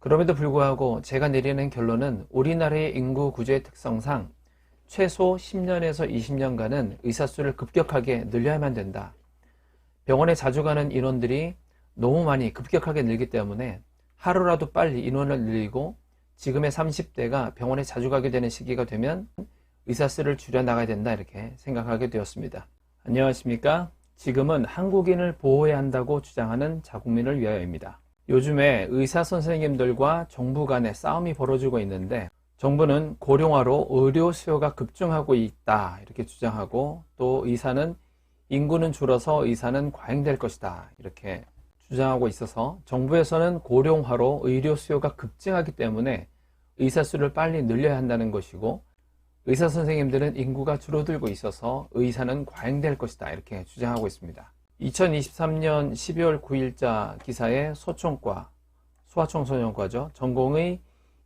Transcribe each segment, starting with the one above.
그럼에도 불구하고 제가 내리는 결론은 우리나라의 인구 구조의 특성상 최소 10년에서 20년간은 의사수를 급격하게 늘려야만 된다. 병원에 자주 가는 인원들이 너무 많이 급격하게 늘기 때문에 하루라도 빨리 인원을 늘리고 지금의 30대가 병원에 자주 가게 되는 시기가 되면 의사수를 줄여나가야 된다, 이렇게 생각하게 되었습니다. 안녕하십니까? 지금은 한국인을 보호해야 한다고 주장하는 자국민을 위하여입니다. 요즘에 의사 선생님들과 정부 간의 싸움이 벌어지고 있는데, 정부는 고령화로 의료 수요가 급증하고 있다 이렇게 주장하고, 또 의사는 인구는 줄어서 의사는 과잉될 것이다 이렇게 주장하고 있어서, 정부에서는 고령화로 의료 수요가 급증하기 때문에 의사 수를 빨리 늘려야 한다는 것이고, 의사 선생님들은 인구가 줄어들고 있어서 의사는 과잉될 것이다 이렇게 주장하고 있습니다. 2023년 12월 9일자 기사에 소총과, 소아청소년과죠, 전공의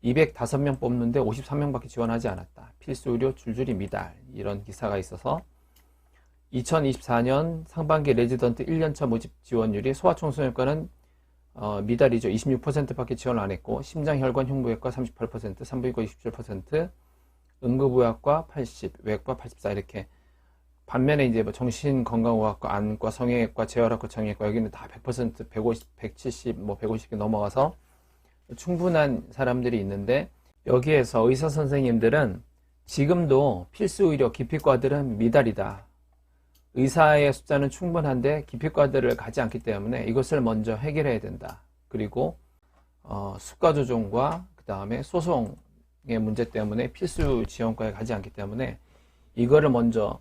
205명 뽑는데 53명밖에 지원하지 않았다. 필수 의료 줄줄이 미달, 이런 기사가 있어서 2024년 상반기 레지던트 1년차 모집 지원율이 소아청소년과는 미달이죠. 26%밖에 지원을 안 했고, 심장혈관 흉부외과 38%, 산부인과 27%, 응급의학과 80, 외과 84 이렇게. 반면에 이제 뭐 정신건강의학과, 안과, 성형외과, 재활학과, 정형외과 여기는 다 100%, 150, 170, 뭐 150개 넘어가서 충분한 사람들이 있는데, 여기에서 의사 선생님들은 지금도 필수 의료 기피과들은 미달이다. 의사의 숫자는 충분한데 기피과들을 가지 않기 때문에 이것을 먼저 해결해야 된다. 그리고 수가 조정과 그 다음에 소송의 문제 때문에 필수 지원과에 가지 않기 때문에 이거를 먼저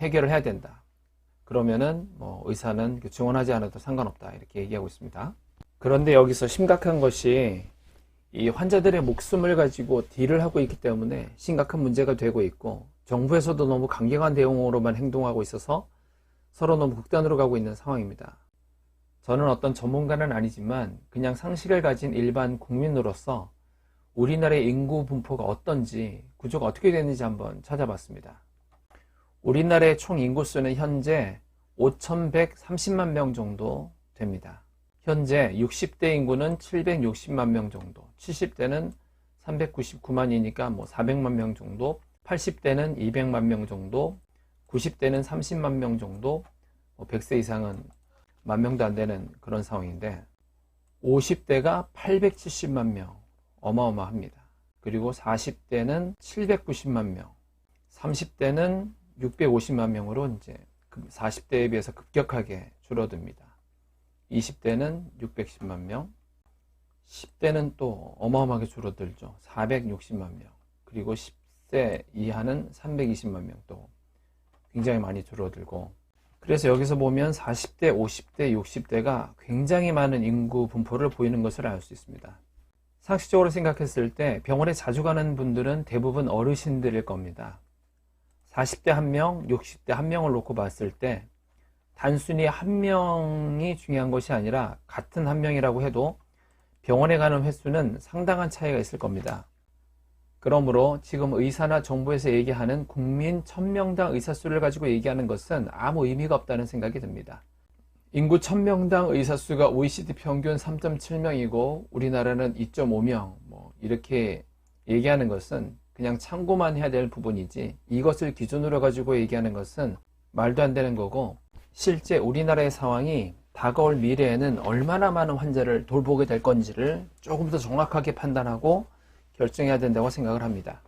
해결을 해야 된다. 그러면은 뭐 의사는 지원하지 않아도 상관없다 이렇게 얘기하고 있습니다. 그런데 여기서 심각한 것이 이 환자들의 목숨을 가지고 딜을 하고 있기 때문에 심각한 문제가 되고 있고, 정부에서도 너무 강경한 대응으로만 행동하고 있어서 서로 너무 극단으로 가고 있는 상황입니다. 저는 어떤 전문가는 아니지만 그냥 상식을 가진 일반 국민으로서 우리나라의 인구 분포가 어떤지, 구조가 어떻게 되는지 한번 찾아봤습니다. 우리나라의 총 인구수는 현재 5,130만 명 정도 됩니다. 현재 60대 인구는 760만 명 정도, 70대는 399만이니까 뭐 400만 명 정도, 80대는 200만 명 정도, 90대는 30만 명 정도, 100세 이상은 10,000명도 안 되는 그런 상황인데, 50대가 870만 명, 어마어마합니다. 그리고 40대는 790만 명, 30대는 650만 명으로 이제 40대에 비해서 급격하게 줄어듭니다. 20대는 610만 명, 10대는 또 어마어마하게 줄어들죠. 460만 명, 그리고 10세 이하는 320만 명, 또 굉장히 많이 줄어들고, 그래서 여기서 보면 40대, 50대, 60대가 굉장히 많은 인구 분포를 보이는 것을 알 수 있습니다. 상식적으로 생각했을 때 병원에 자주 가는 분들은 대부분 어르신들일 겁니다. 40대 1명, 60대 1명을 놓고 봤을 때 단순히 한 명이 중요한 것이 아니라 같은 한 명이라고 해도 병원에 가는 횟수는 상당한 차이가 있을 겁니다. 그러므로 지금 의사나 정부에서 얘기하는 국민 1000명당 의사수를 가지고 얘기하는 것은 아무 의미가 없다는 생각이 듭니다. 인구 1000명당 의사수가 OECD 평균 3.7명이고 우리나라는 2.5명 뭐 이렇게 얘기하는 것은 그냥 참고만 해야 될 부분이지, 이것을 기준으로 가지고 얘기하는 것은 말도 안 되는 거고, 실제 우리나라의 상황이 다가올 미래에는 얼마나 많은 환자를 돌보게 될 건지를 조금 더 정확하게 판단하고 결정해야 된다고 생각을 합니다.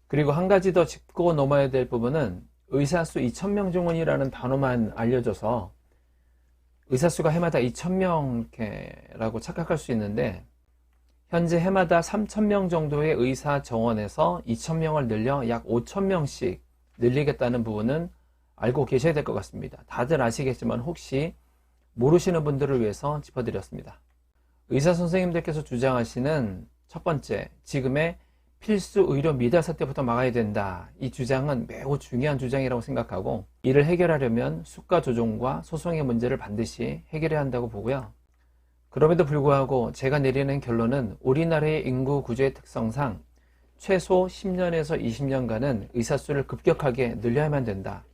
그리고 한 가지 더 짚고 넘어야 될 부분은, 의사수 2,000명 증원이라는 단어만 알려져서 의사수가 해마다 2,000명라고 착각할 수 있는데, 현재 해마다 3,000명 정도의 의사 정원에서 2,000명을 늘려 약 5,000명씩 늘리겠다는 부분은 알고 계셔야 될 것 같습니다. 다들 아시겠지만 혹시 모르시는 분들을 위해서 짚어드렸습니다. 의사 선생님들께서 주장하시는 첫 번째, 지금의 필수 의료 미달 사태부터 막아야 된다. 이 주장은 매우 중요한 주장이라고 생각하고, 이를 해결하려면 수가 조정과 소송의 문제를 반드시 해결해야 한다고 보고요. 그럼에도 불구하고 제가 내리는 결론은 우리나라의 인구 구조의 특성상 최소 10년에서 20년간은 의사수를 급격하게 늘려야만 된다.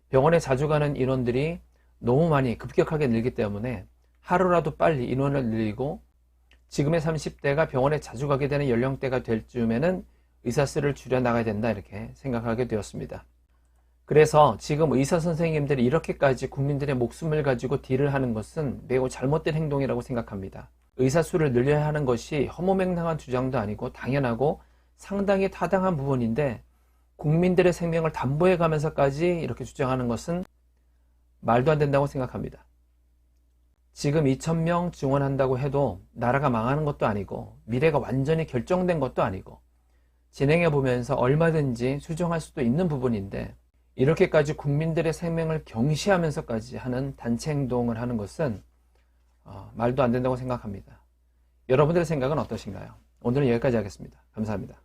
병원에 자주 가는 인원들이 너무 많이 급격하게 늘기 때문에 하루라도 빨리 인원을 늘리고 지금의 30대가 병원에 자주 가게 되는 연령대가 될 즈음에는 의사 수를 줄여나가야 된다 이렇게 생각하게 되었습니다. 그래서 지금 의사 선생님들이 이렇게까지 국민들의 목숨을 가지고 딜을 하는 것은 매우 잘못된 행동이라고 생각합니다. 의사 수를 늘려야 하는 것이 허무맹랑한 주장도 아니고 당연하고 상당히 타당한 부분인데 국민들의 생명을 담보해 가면서까지 이렇게 주장하는 것은 말도 안 된다고 생각합니다. 지금 2,000명 증원한다고 해도 나라가 망하는 것도 아니고 미래가 완전히 결정된 것도 아니고 진행해 보면서 얼마든지 수정할 수도 있는 부분인데 이렇게까지 국민들의 생명을 경시하면서까지 하는 단체 행동을 하는 것은 말도 안 된다고 생각합니다. 여러분들의 생각은 어떠신가요? 오늘은 여기까지 하겠습니다. 감사합니다.